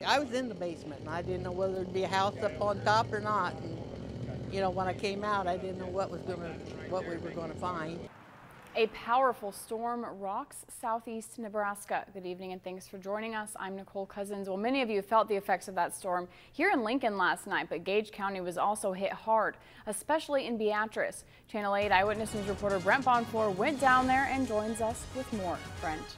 I was in the basement, and I didn't know whether there'd be a house up on top or not. And, you know, when I came out, I didn't know what we were gonna find. A powerful storm rocks southeast Nebraska. Good evening and thanks for joining us. I'm Nicole Cousins. Well, many of you felt the effects of that storm here in Lincoln last night, but Gage County was also hit hard, especially in Beatrice. Channel 8 Eyewitness News reporter Brent Bonfour went down there and joins us with more. Brent.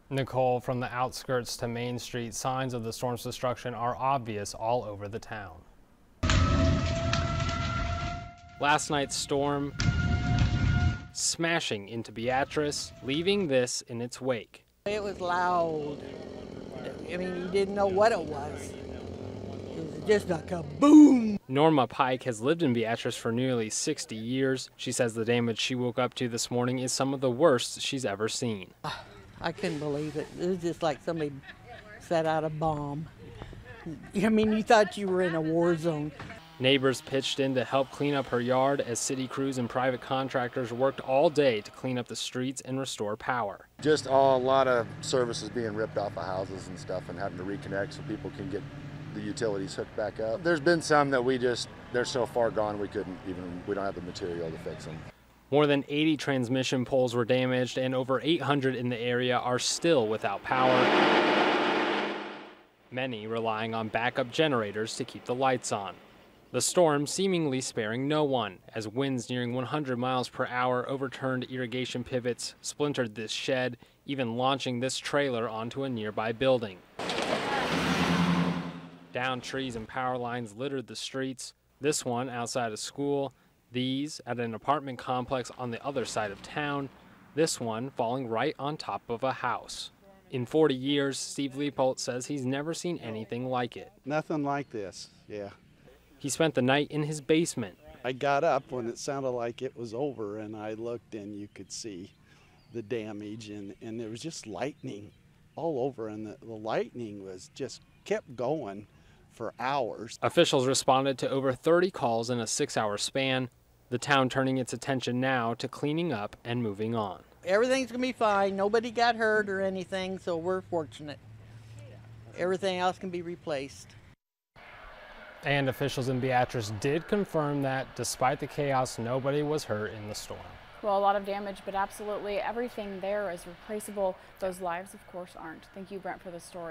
Nicole, from the outskirts to Main Street, signs of the storm's destruction are obvious all over the town. Last night's storm smashing into Beatrice, leaving this in its wake. It was loud. I mean, you didn't know what it was. It was just a kaboom. Norma Pike has lived in Beatrice for nearly 60 years. She says the damage she woke up to this morning is some of the worst she's ever seen. I couldn't believe it. It was just like somebody set out a bomb. I mean, you thought you were in a war zone. Neighbors pitched in to help clean up her yard as city crews and private contractors worked all day to clean up the streets and restore power. Just a lot of services being ripped off of houses and stuff and having to reconnect so people can get the utilities hooked back up. There's been some that they're so far gone we don't have the material to fix them. More than 80 transmission poles were damaged and over 800 in the area are still without power. Many relying on backup generators to keep the lights on. The storm seemingly sparing no one, as winds nearing 100 miles per hour overturned irrigation pivots, splintered this shed, even launching this trailer onto a nearby building. Downed trees and power lines littered the streets, this one outside a school, these at an apartment complex on the other side of town, this one falling right on top of a house. In 40 years, Steve Leopold says he's never seen anything like it. Nothing like this, yeah. He spent the night in his basement. I got up when it sounded like it was over, and I looked and you could see the damage, and there was just lightning all over, and the lightning was just kept going for hours. Officials responded to over 30 calls in a 6-hour span, the town turning its attention now to cleaning up and moving on. Everything's gonna be fine. Nobody got hurt or anything, so we're fortunate. Everything else can be replaced. And officials in Beatrice did confirm that, despite the chaos, nobody was hurt in the storm. Well, a lot of damage, but absolutely everything there is replaceable. Those lives, of course, aren't. Thank you, Brent, for the story.